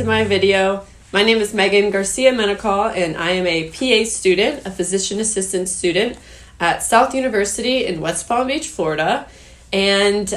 to my video. My name is Megan Garcia Menacall, and I am a PA student, a physician assistant student at South University in West Palm Beach, Florida. And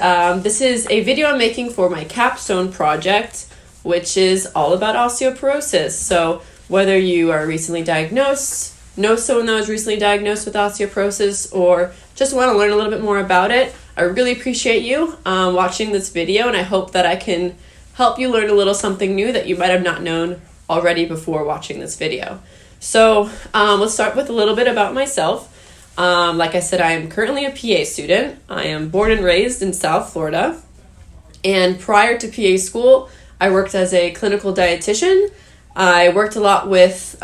this is a video I'm making for my capstone project, which is all about osteoporosis. So whether you are recently diagnosed, know someone that was recently diagnosed with osteoporosis, or just want to learn a little bit more about it, I really appreciate you watching this video, and I hope that I can help you learn a little something new that you might have not known already before watching this video. So let's start with a little bit about myself. Like I said, I am currently a PA student. I am born and raised in South Florida. And prior to PA school, I worked as a clinical dietitian. I worked a lot with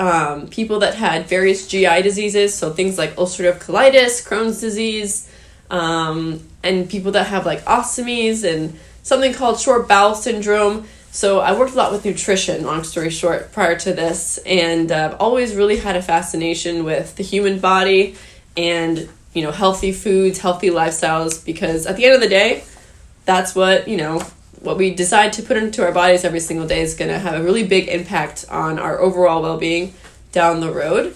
people that had various GI diseases, so things like ulcerative colitis, Crohn's disease, and people that have like ostomies and something called short bowel syndrome. So I worked a lot with nutrition, long story short, prior to this, and always really had a fascination with the human body and, healthy foods, healthy lifestyles, because at the end of the day, that's what, what we decide to put into our bodies every single day is going to have a really big impact on our overall well-being down the road.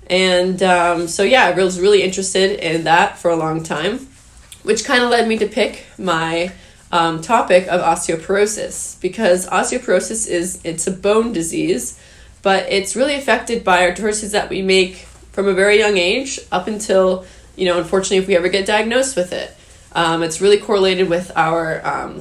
And I was really interested in that for a long time, which kind of led me to pick my topic of osteoporosis, because osteoporosis it's a bone disease, but it's really affected by our choices that we make from a very young age up until, unfortunately, if we ever get diagnosed with it. It's really correlated with our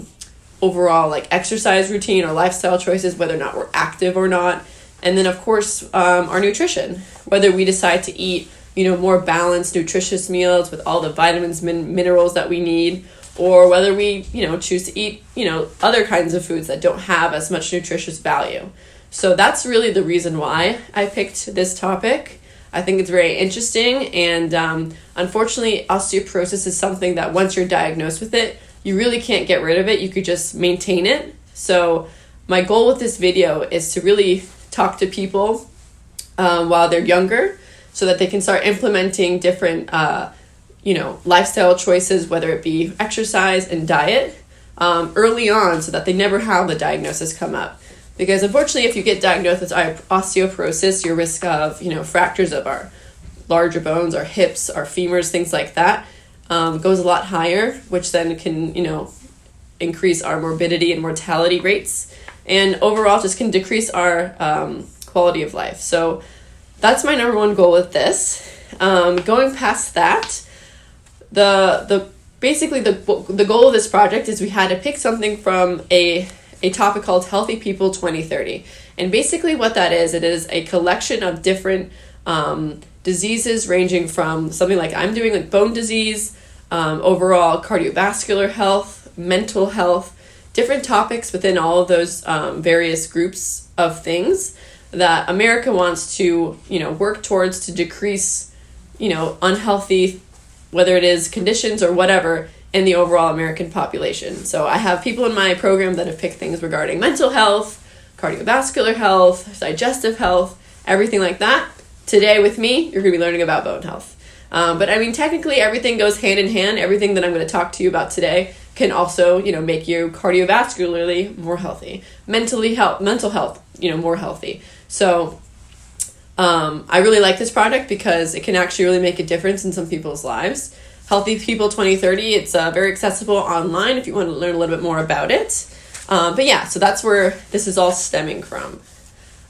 overall exercise routine or lifestyle choices, whether or not we're active or not. And then, of course, our nutrition, whether we decide to eat, more balanced, nutritious meals with all the vitamins, minerals that we need, or whether we, choose to eat, other kinds of foods that don't have as much nutritious value. So that's really the reason why I picked this topic. I think it's very interesting, and unfortunately, osteoporosis is something that once you're diagnosed with it, you really can't get rid of it. You could just maintain it. So my goal with this video is to really talk to people while they're younger so that they can start implementing different lifestyle choices, whether it be exercise and diet, early on so that they never have the diagnosis come up. Because unfortunately, if you get diagnosed with osteoporosis, your risk of, fractures of our larger bones, our hips, our femurs, things like that, goes a lot higher, which then can, increase our morbidity and mortality rates, and overall just can decrease our quality of life. So that's my number one goal with this. Going past that, the goal of this project is we had to pick something from a topic called Healthy People 2030. And basically what that is, it is a collection of different diseases ranging from something like I'm doing, like bone disease, overall cardiovascular health, mental health, different topics within all of those various groups of things that America wants to, work towards to decrease, unhealthy, whether it is conditions or whatever, in the overall American population. So I have people in my program that have picked things regarding mental health, cardiovascular health, digestive health, everything like that. Today with me, you're going to be learning about bone health. But technically everything goes hand in hand. Everything that I'm going to talk to you about today can also, make you cardiovascularly more healthy, mental health, more healthy. So I really like this project because it can actually really make a difference in some people's lives. Healthy People 2030, it's very accessible online if you want to learn a little bit more about it. So that's where this is all stemming from.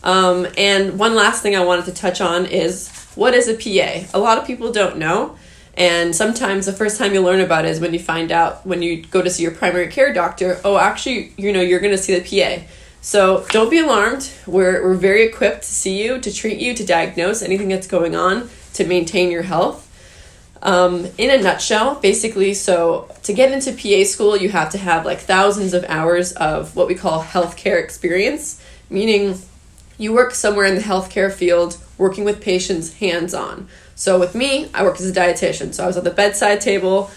And one last thing I wanted to touch on is, what is a PA? A lot of people don't know. And sometimes the first time you learn about it is when you find out, when you go to see your primary care doctor, you're going to see the PA. So don't be alarmed. We're very equipped to see you, to treat you, to diagnose anything that's going on, to maintain your health. In a nutshell, basically, so to get into PA school, you have to have thousands of hours of what we call healthcare experience, meaning you work somewhere in the healthcare field, working with patients hands-on. So with me, I work as a dietitian. So I was at the bedside table,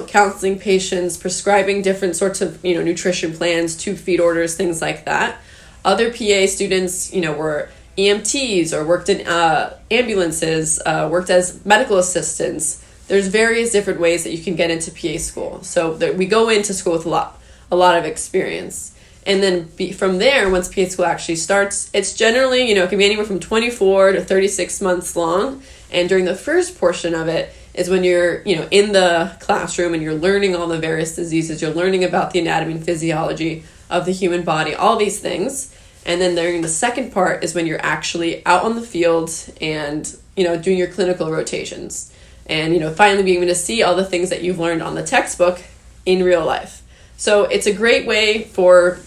counseling patients, prescribing different sorts of, nutrition plans, tube feed orders, things like that. Other PA students, were EMTs or worked in ambulances, worked as medical assistants. There's various different ways that you can get into PA school. So we go into school with a lot of experience. And then from there, once PA school actually starts, it's generally, it can be anywhere from 24 to 36 months long. And during the first portion of it is when you're, in the classroom and you're learning all the various diseases. You're learning about the anatomy and physiology of the human body, all these things. And then during the second part is when you're actually out on the field and, doing your clinical rotations. And, finally being able to see all the things that you've learned on the textbook in real life. So it's a great way for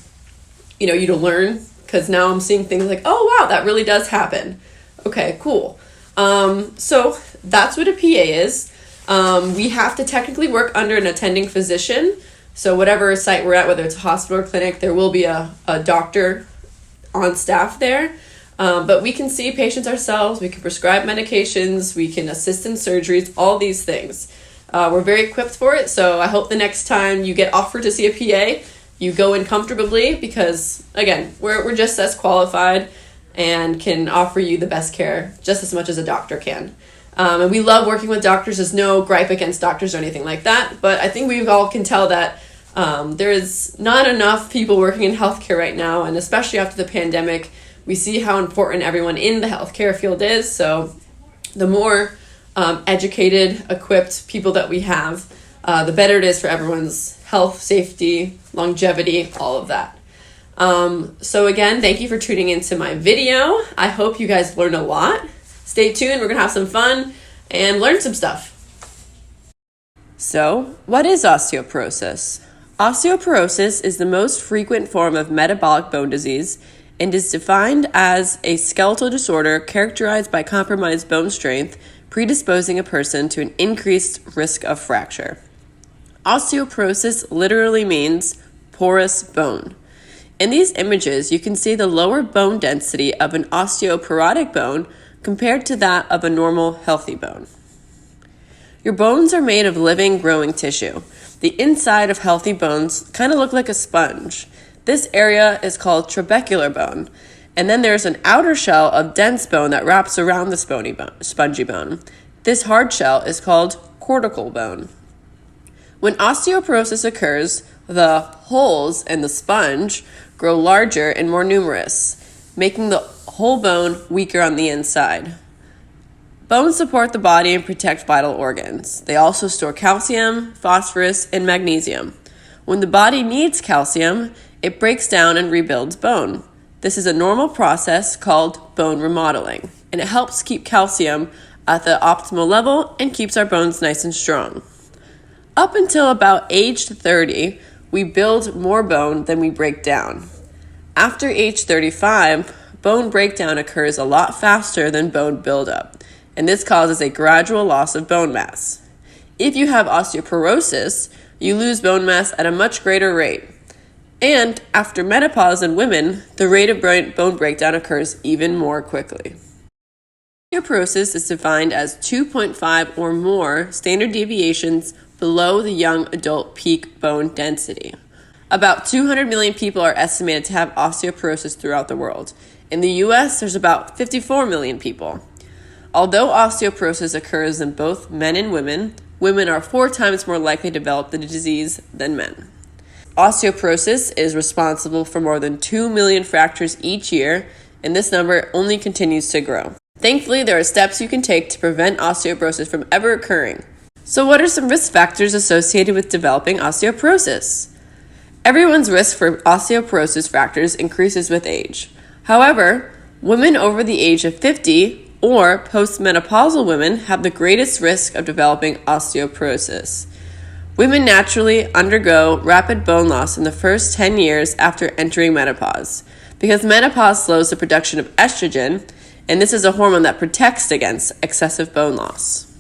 you to learn, because now I'm seeing things like, oh wow, that really does happen. Okay, cool. So that's what a PA is. We have to technically work under an attending physician. So whatever site we're at, whether it's a hospital or clinic, there will be a doctor on staff there. But we can see patients ourselves. We can prescribe medications. We can assist in surgeries, all these things. We're very equipped for it. So I hope the next time you get offered to see a PA, you go in comfortably, because again, we're just as qualified and can offer you the best care just as much as a doctor can. And we love working with doctors. There's no gripe against doctors or anything like that. But I think we all can tell that there is not enough people working in healthcare right now. And especially after the pandemic, we see how important everyone in the healthcare field is. So the more educated, equipped people that we have, the better it is for everyone's health, safety, longevity, all of that. So again, thank you for tuning into my video. I hope you guys learned a lot. Stay tuned. We're going to have some fun and learn some stuff. So, what is osteoporosis? Osteoporosis is the most frequent form of metabolic bone disease and is defined as a skeletal disorder characterized by compromised bone strength, predisposing a person to an increased risk of fracture. Osteoporosis literally means porous bone. In these images, you can see the lower bone density of an osteoporotic bone compared to that of a normal, healthy bone. Your bones are made of living, growing tissue. The inside of healthy bones kind of look like a sponge. This area is called trabecular bone. And then there's an outer shell of dense bone that wraps around the spongy bone. This hard shell is called cortical bone. When osteoporosis occurs, the holes in the sponge grow larger and more numerous, making the whole bone weaker on the inside. Bones support the body and protect vital organs. They also store calcium, phosphorus, and magnesium. When the body needs calcium, it breaks down and rebuilds bone. This is a normal process called bone remodeling, and it helps keep calcium at the optimal level and keeps our bones nice and strong. Up until about age 30, we build more bone than we break down. After age 35, bone breakdown occurs a lot faster than bone buildup, and this causes a gradual loss of bone mass. If you have osteoporosis, you lose bone mass at a much greater rate. And after menopause in women, the rate of bone breakdown occurs even more quickly. Osteoporosis is defined as 2.5 or more standard deviations below the young adult peak bone density. About 200 million people are estimated to have osteoporosis throughout the world. In the US, there's about 54 million people. Although osteoporosis occurs in both men and women, women are 4 times more likely to develop the disease than men. Osteoporosis is responsible for more than 2 million fractures each year, and this number only continues to grow. Thankfully, there are steps you can take to prevent osteoporosis from ever occurring. So what are some risk factors associated with developing osteoporosis? Everyone's risk for osteoporosis fractures increases with age. However, women over the age of 50 or postmenopausal women have the greatest risk of developing osteoporosis. Women naturally undergo rapid bone loss in the first 10 years after entering menopause, because menopause slows the production of estrogen, and this is a hormone that protects against excessive bone loss.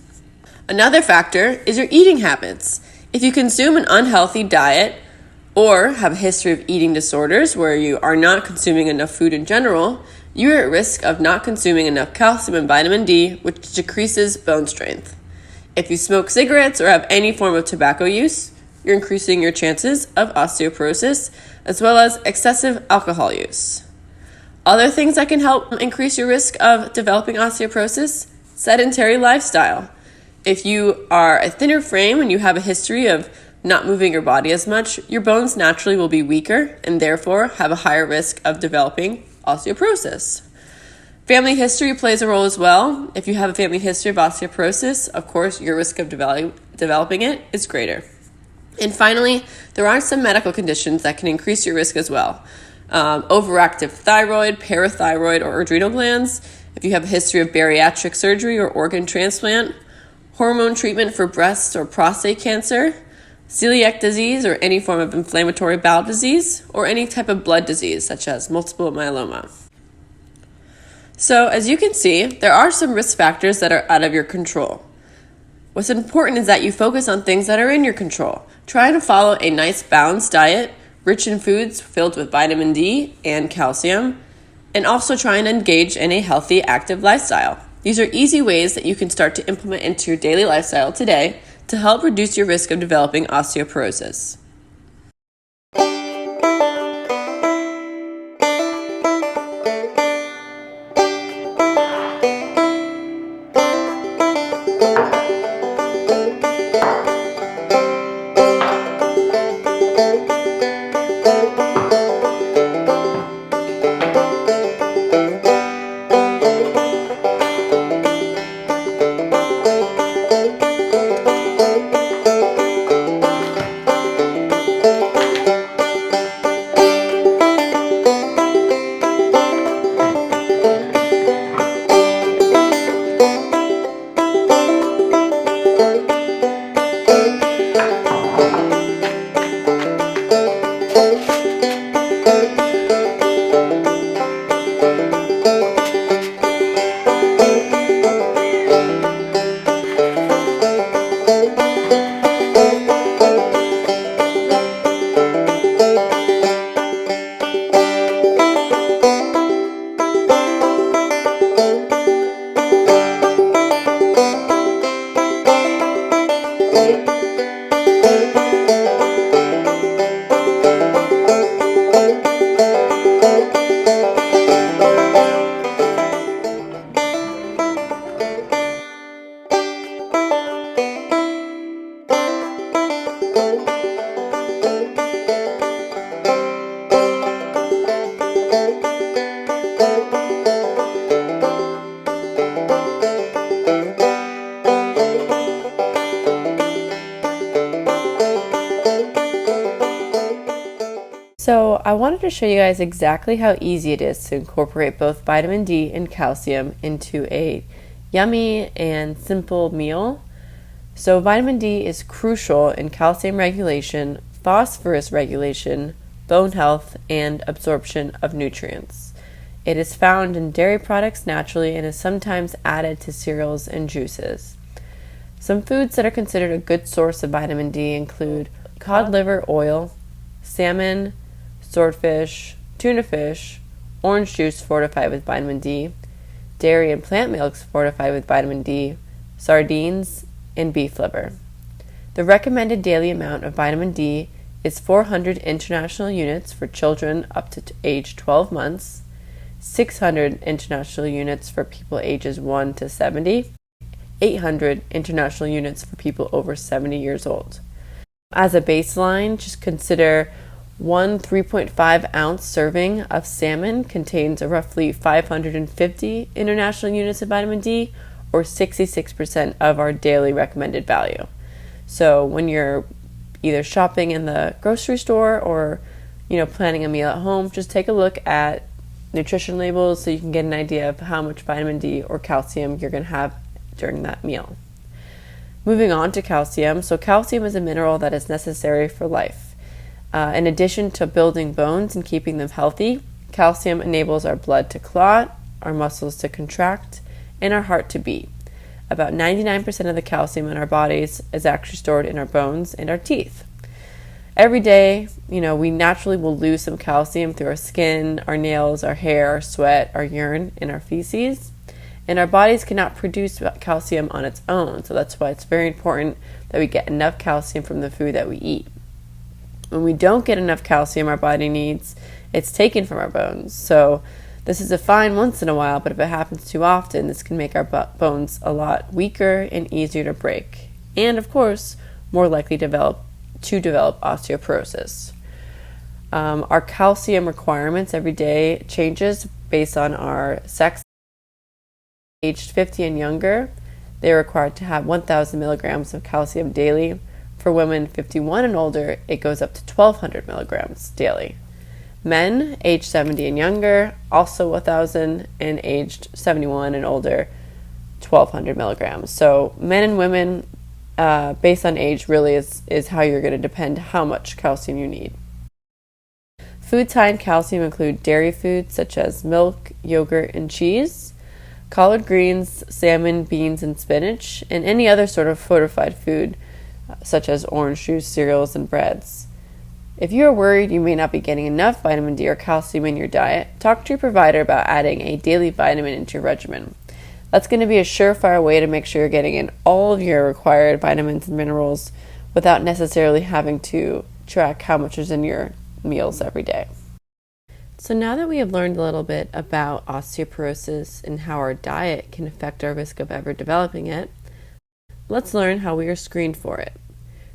Another factor is your eating habits. If you consume an unhealthy diet or have a history of eating disorders where you are not consuming enough food in general, you are at risk of not consuming enough calcium and vitamin D, which decreases bone strength. If you smoke cigarettes or have any form of tobacco use, you're increasing your chances of osteoporosis, as well as excessive alcohol use. Other things that can help increase your risk of developing osteoporosis: sedentary lifestyle. If you are a thinner frame and you have a history of not moving your body as much, your bones naturally will be weaker and therefore have a higher risk of developing osteoporosis. Family history plays a role as well. If you have a family history of osteoporosis, of course, your risk of developing it is greater. And finally, there are some medical conditions that can increase your risk as well. Overactive thyroid, parathyroid, or adrenal glands, if you have a history of bariatric surgery or organ transplant, hormone treatment for breast or prostate cancer, celiac disease or any form of inflammatory bowel disease, or any type of blood disease such as multiple myeloma. So as you can see, there are some risk factors that are out of your control. What's important is that you focus on things that are in your control. Try to follow a nice balanced diet, rich in foods filled with vitamin D and calcium, and also try and engage in a healthy, active lifestyle. These are easy ways that you can start to implement into your daily lifestyle today to help reduce your risk of developing osteoporosis. So I wanted to show you guys exactly how easy it is to incorporate both vitamin D and calcium into a yummy and simple meal. So vitamin D is crucial in calcium regulation, phosphorus regulation, bone health, and absorption of nutrients. It is found in dairy products naturally and is sometimes added to cereals and juices. Some foods that are considered a good source of vitamin D include cod liver oil, salmon, swordfish, tuna fish, orange juice fortified with vitamin D, dairy and plant milks fortified with vitamin D, sardines, and beef liver. The recommended daily amount of vitamin D is 400 international units for children up to age 12 months, 600 international units for people ages 1 to 70, 800 international units for people over 70 years old. As a baseline, just consider one 3.5 ounce serving of salmon contains roughly 550 international units of vitamin D, or 66% of our daily recommended value. So when you're either shopping in the grocery store or planning a meal at home, just take a look at nutrition labels so you can get an idea of how much vitamin D or calcium you're going to have during that meal. Moving on to calcium. So calcium is a mineral that is necessary for life. In addition to building bones and keeping them healthy, calcium enables our blood to clot, our muscles to contract, and our heart to beat. About 99% of the calcium in our bodies is actually stored in our bones and our teeth. Every day, we naturally will lose some calcium through our skin, our nails, our hair, our sweat, our urine, and our feces. And our bodies cannot produce calcium on its own, so that's why it's very important that we get enough calcium from the food that we eat. When we don't get enough calcium our body needs, it's taken from our bones. So this is fine once in a while, but if it happens too often, this can make our bones a lot weaker and easier to break. And of course, more likely to to develop osteoporosis. Our calcium requirements every day changes based on our sex. Aged 50 and younger, they are required to have 1,000 milligrams of calcium daily. For women 51 and older, it goes up to 1,200 milligrams daily. Men aged 70 and younger, also 1,000, and aged 71 and older, 1,200 milligrams. So men and women, based on age, really is how you're going to depend how much calcium you need. Foods high in calcium include dairy foods such as milk, yogurt, and cheese, collard greens, salmon, beans, and spinach, and any other sort of fortified food such as orange juice, cereals, and breads. If you are worried you may not be getting enough vitamin D or calcium in your diet, talk to your provider about adding a daily vitamin into your regimen. That's going to be a surefire way to make sure you're getting in all of your required vitamins and minerals without necessarily having to track how much is in your meals every day. So now that we have learned a little bit about osteoporosis and how our diet can affect our risk of ever developing it, let's learn how we are screened for it.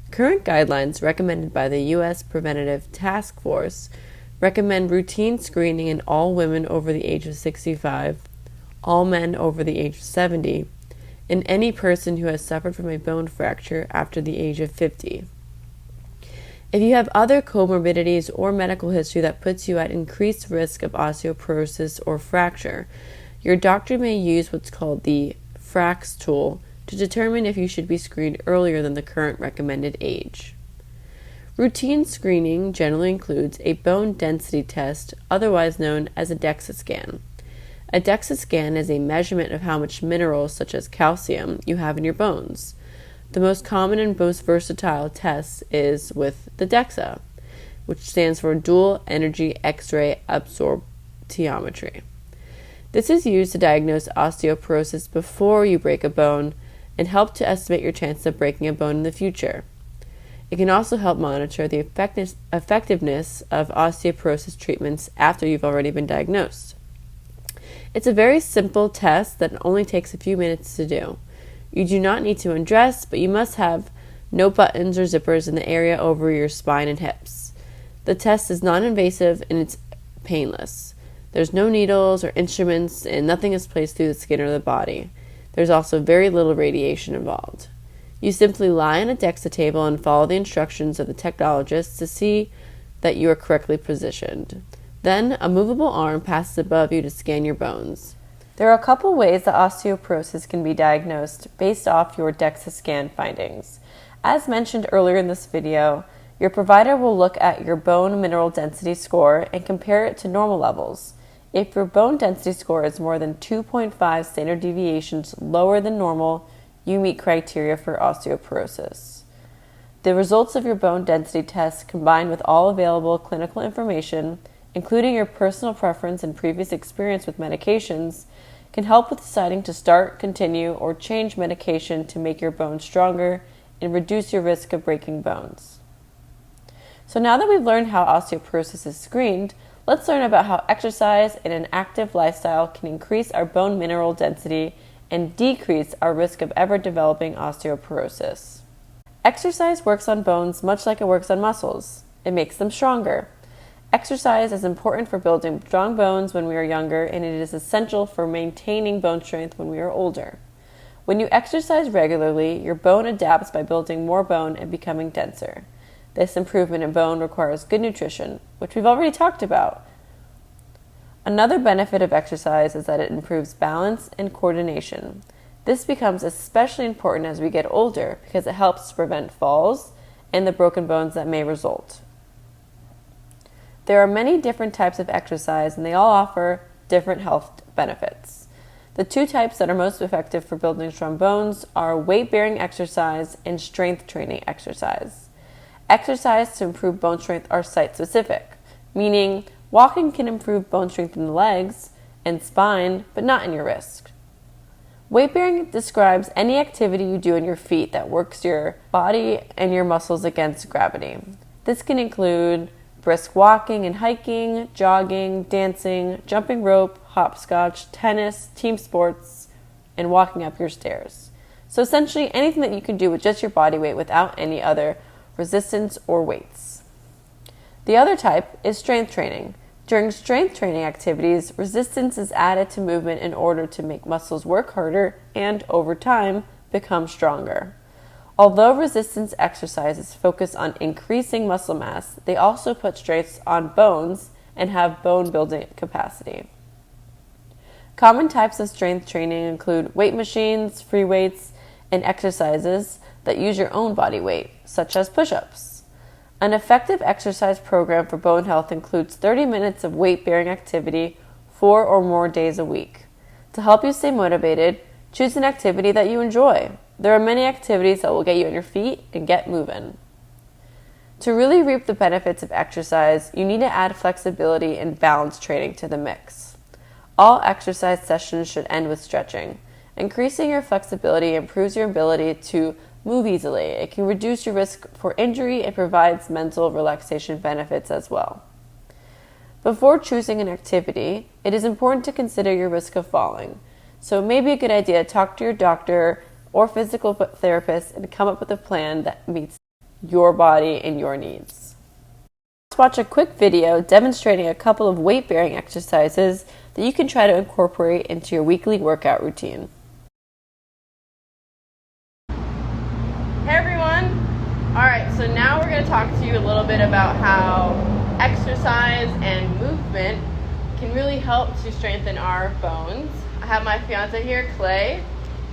Current guidelines recommended by the U.S. Preventative Task Force recommend routine screening in all women over the age of 65, all men over the age of 70, and any person who has suffered from a bone fracture after the age of 50. If you have other comorbidities or medical history that puts you at increased risk of osteoporosis or fracture, your doctor may use what's called the FRAX tool to determine if you should be screened earlier than the current recommended age. Routine screening generally includes a bone density test, otherwise known as a DEXA scan. A DEXA scan is a measurement of how much minerals, such as calcium, you have in your bones. The most common and most versatile test is with the DEXA, which stands for Dual Energy X-ray Absorptiometry. This is used to diagnose osteoporosis before you break a bone and help to estimate your chance of breaking a bone in the future. It can also help monitor the effectiveness of osteoporosis treatments after you've already been diagnosed. It's a very simple test that only takes a few minutes to do. You do not need to undress, but you must have no buttons or zippers in the area over your spine and hips. The test is non-invasive and it's painless. There's no needles or instruments and nothing is placed through the skin or the body. There's also very little radiation involved. You simply lie on a DEXA table and follow the instructions of the technologist to see that you are correctly positioned. Then, a movable arm passes above you to scan your bones. There are a couple ways that osteoporosis can be diagnosed based off your DEXA scan findings. As mentioned earlier in this video, your provider will look at your bone mineral density score and compare it to normal levels. If your bone density score is more than 2.5 standard deviations lower than normal, you meet criteria for osteoporosis. The results of your bone density test, combined with all available clinical information, including your personal preference and previous experience with medications, can help with deciding to start, continue, or change medication to make your bones stronger and reduce your risk of breaking bones. So now that we've learned how osteoporosis is screened, let's learn about how exercise and an active lifestyle can increase our bone mineral density and decrease our risk of ever developing osteoporosis. Exercise works on bones much like it works on muscles. It makes them stronger. Exercise is important for building strong bones when we are younger, and it is essential for maintaining bone strength when we are older. When you exercise regularly, your bone adapts by building more bone and becoming denser. This improvement in bone requires good nutrition, which we've already talked about. Another benefit of exercise is that it improves balance and coordination. This becomes especially important as we get older because it helps to prevent falls and the broken bones that may result. There are many different types of exercise, and they all offer different health benefits. The two types that are most effective for building strong bones are weight-bearing exercise and strength training exercise. Exercise to improve bone strength are site-specific, meaning walking can improve bone strength in the legs and spine, but not in your wrist. Weight-bearing describes any activity you do in your feet that works your body and your muscles against gravity. This can include brisk walking and hiking, jogging, dancing, jumping rope, hopscotch, tennis, team sports, and walking up your stairs. So essentially anything that you can do with just your body weight without any other resistance, or weights. The other type is strength training. During strength training activities, resistance is added to movement in order to make muscles work harder and, over time, become stronger. Although resistance exercises focus on increasing muscle mass, they also put stress on bones and have bone building capacity. Common types of strength training include weight machines, free weights, and exercises that use your own body weight, such as push-ups. An effective exercise program for bone health includes 30 minutes of weight-bearing activity 4 or more days a week. To help you stay motivated, choose an activity that you enjoy. There are many activities that will get you on your feet and get moving. To really reap the benefits of exercise, you need to add flexibility and balance training to the mix. All exercise sessions should end with stretching. Increasing your flexibility improves your ability to move easily. It can reduce your risk for injury and provides mental relaxation benefits as well. Before choosing an activity, it is important to consider your risk of falling. So it may be a good idea to talk to your doctor or physical therapist and come up with a plan that meets your body and your needs. Let's watch a quick video demonstrating a couple of weight-bearing exercises that you can try to incorporate into your weekly workout routine. Hey everyone! Alright, so now we're going to talk to you a little bit about how exercise and movement can really help to strengthen our bones. I have my fiance here, Clay.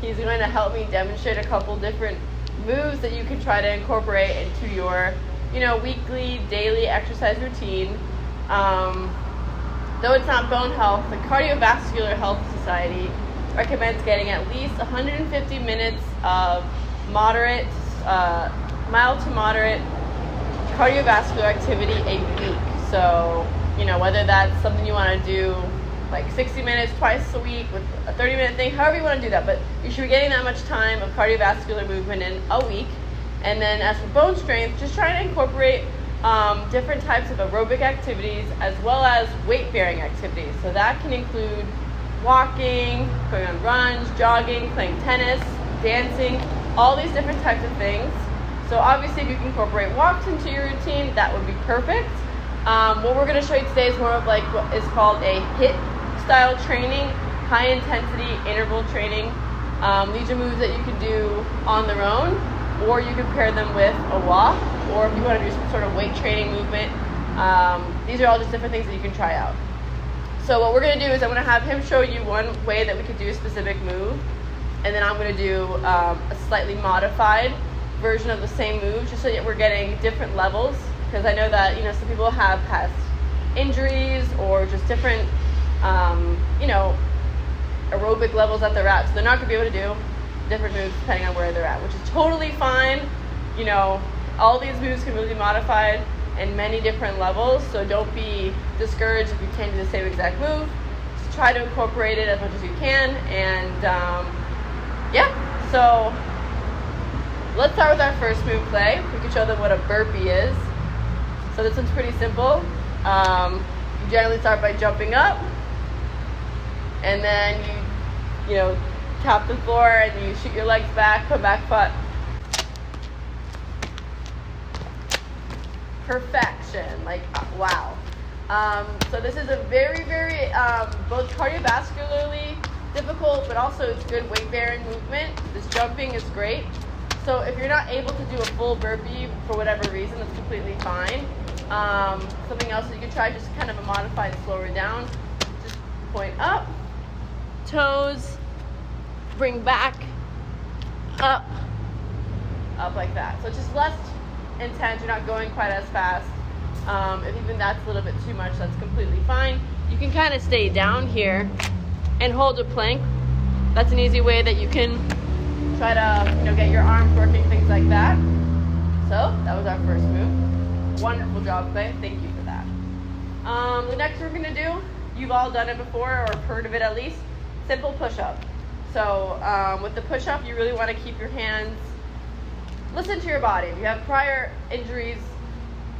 He's going to help me demonstrate a couple different moves that you can try to incorporate into your, weekly, daily exercise routine. Though it's not bone health, the Cardiovascular Health Society recommends getting at least 150 minutes of mild to moderate cardiovascular activity a week. So, whether that's something you want to do like 60 minutes twice a week with a 30-minute thing, however you want to do that, but you should be getting that much time of cardiovascular movement in a week. And then as for bone strength, just try to incorporate different types of aerobic activities as well as weight-bearing activities. So that can include walking, going on runs, jogging, playing tennis, dancing, all these different types of things. So obviously if you can incorporate walks into your routine, that would be perfect. What we're going to show you today is more of like what is called a HIIT style training, high intensity interval training. These are moves that you can do on their own, or you can pair them with a walk, or if you want to do some sort of weight training movement. These are all just different things that you can try out. So what we're going to do is I'm going to have him show you one way that we could do a specific move, and then I'm going to do a slightly modified version of the same move, just so that we're getting different levels, because I know that some people have past injuries or just different aerobic levels that they're at, so they're not going to be able to do different moves depending on where they're at, which is totally fine. All these moves can really be modified in many different levels, so don't be discouraged if you can't do the same exact move. Just try to incorporate it as much as you can, and so let's start with our first move, Clay. We can show them what a burpee is. So this one's pretty simple. You generally start by jumping up, and then you tap the floor and you shoot your legs back, put back foot. Perfection, wow. So this is a very, very both cardiovascularly difficult, but also it's good weight-bearing movement. This jumping is great. So if you're not able to do a full burpee for whatever reason, that's completely fine. Something else that you can try, just kind of a modified, slower down. Just point up, toes, bring back, up like that. So it's just less intense. You're not going quite as fast. If even that's a little bit too much, that's completely fine. You can kind of stay down here and hold a plank. That's an easy way that you can try to get your arms working, things like that. So that was our first move. Wonderful job, Clay. Thank you for that. The next we're going to do, you've all done it before or heard of it at least, simple push-up. So with the push-up, you really want to keep your hands, listen to your body. If you have prior injuries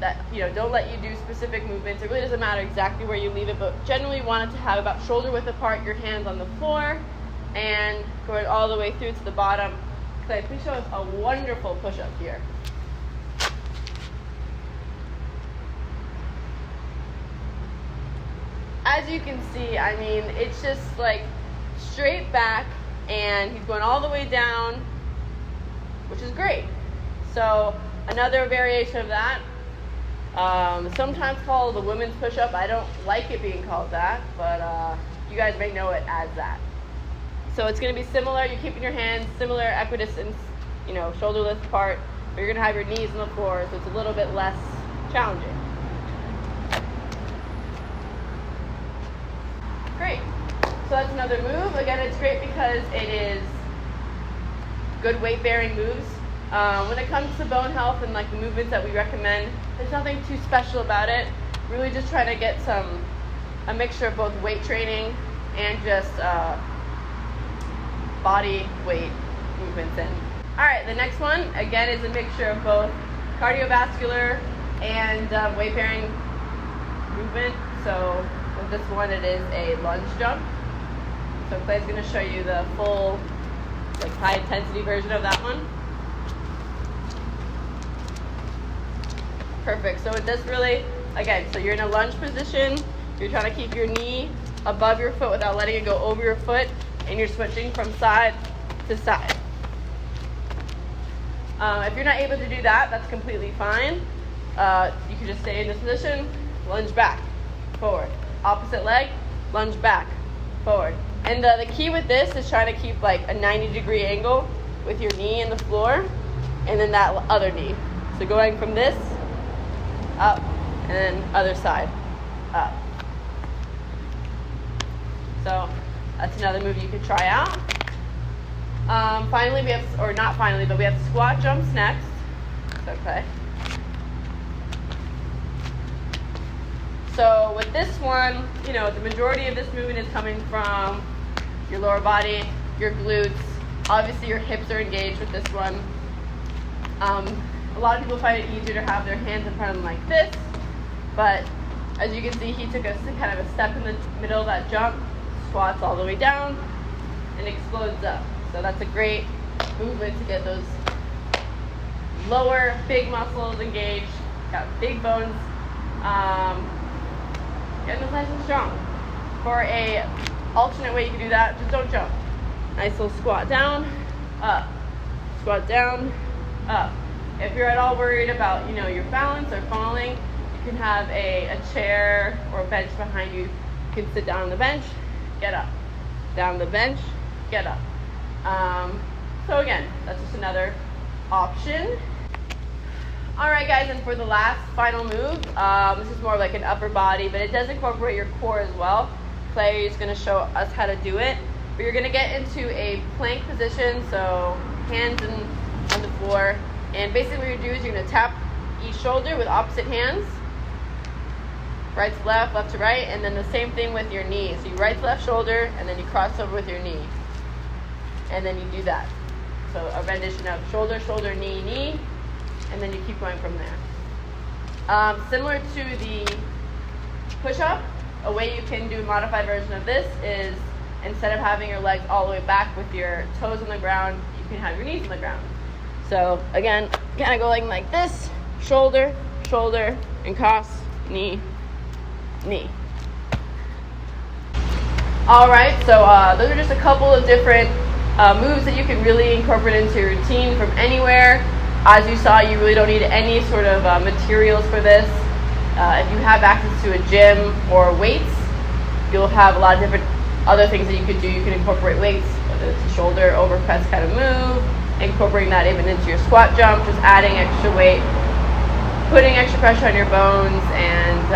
that don't let you do specific movements, it really doesn't matter exactly where you leave it, but generally you want it to have about shoulder width apart, your hands on the floor, and going all the way through to the bottom. Clay, please show us a wonderful push-up here. as you can see, I mean, it's just like straight back, and he's going all the way down, which is great. So another variation of that, sometimes called the women's push-up. I don't like it being called that, but you guys may know it as that. So it's going to be similar. You're keeping your hands similar equidistance, shoulder width apart, but you're going to have your knees on the floor, so it's a little bit less challenging. Great. So that's another move. Again, it's great because it is good weight-bearing moves. When it comes to bone health and like the movements that we recommend, there's nothing too special about it. Really just trying to get a mixture of both weight training and just body weight movements in. All right, the next one, again, is a mixture of both cardiovascular and weight-bearing movement. So with this one, it is a lunge jump. So Clay's going to show you the full, like, high-intensity version of that one. Perfect. So it does really, again, so you're in a lunge position. You're trying to keep your knee above your foot without letting it go over your foot, and you're switching from side to side. If you're not able to do that, that's completely fine. You can just stay in this position, lunge back, forward. Opposite leg, lunge back, forward. And the key with this is trying to keep like a 90-degree angle with your knee in the floor, and then that other knee. So going from this, up, and then other side, up. So that's another move you could try out. Finally, we have, or not finally, but we have squat jumps next. It's okay. So with this one, the majority of this movement is coming from your lower body, your glutes. Obviously, your hips are engaged with this one. A lot of people find it easier to have their hands in front of them like this, but as you can see, he took kind of a step in the middle of that jump, squats all the way down, and explodes up. So that's a great movement to get those lower big muscles engaged, got big bones, getting those nice and strong. For a alternate way you can do that, just don't jump. Nice little squat down, up, squat down, up. If you're at all worried about, your balance or falling, you can have a chair or a bench behind you. You can sit down on the bench, get up. Down the bench, get up. So again, that's just another option. All right, guys, and for the last final move, this is more like an upper body, but it does incorporate your core as well. Clay is going to show us how to do it. But you're going to get into a plank position, so hands on the floor. And basically what you do is you're going to tap each shoulder with opposite hands. Right to left, left to right, and then the same thing with your knee. So you right to left shoulder, and then you cross over with your knee. And then you do that. So a rendition of shoulder, shoulder, knee, knee, and then you keep going from there. Similar to the push-up, a way you can do a modified version of this is instead of having your legs all the way back with your toes on the ground, you can have your knees on the ground. So again, kind of going like this, shoulder, shoulder, and cross, knee, knee. All right, so those are just a couple of different moves that you can really incorporate into your routine from anywhere. As you saw, you really don't need any sort of materials for this. If you have access to a gym or weights, you'll have a lot of different other things that you could do. You can incorporate weights, whether it's a shoulder over press kind of move, incorporating that even into your squat jump, just adding extra weight, putting extra pressure on your bones, and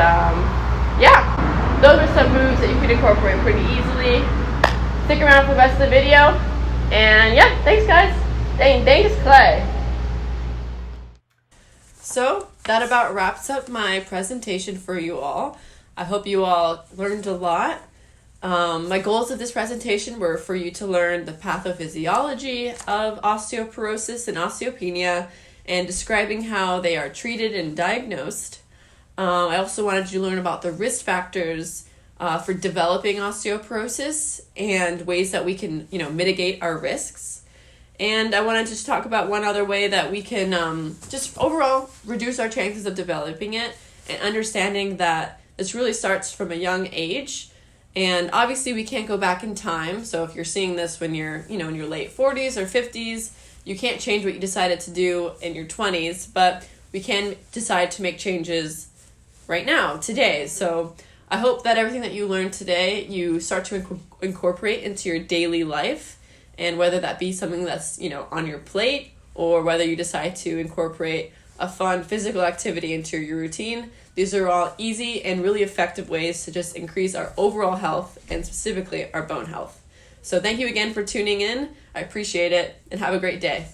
yeah, those are some moves that you could incorporate pretty easily. Stick around for the rest of the video, and yeah, thanks guys. Thanks Clay. So that about wraps up my presentation for you all. I hope you all learned a lot. My goals of this presentation were for you to learn the pathophysiology of osteoporosis and osteopenia and describing how they are treated and diagnosed. I also wanted you to learn about the risk factors for developing osteoporosis and ways that we can, mitigate our risks. And I wanted to just talk about one other way that we can just overall reduce our chances of developing it, and understanding that this really starts from a young age. And obviously we can't go back in time. So if you're seeing this when you're, in your late 40s or 50s, you can't change what you decided to do in your 20s, but we can decide to make changes right now, today. So I hope that everything that you learned today, you start to incorporate into your daily life, and whether that be something that's, on your plate, or whether you decide to incorporate a fun physical activity into your routine. These are all easy and really effective ways to just increase our overall health and specifically our bone health. So thank you again for tuning in. I appreciate it, and have a great day.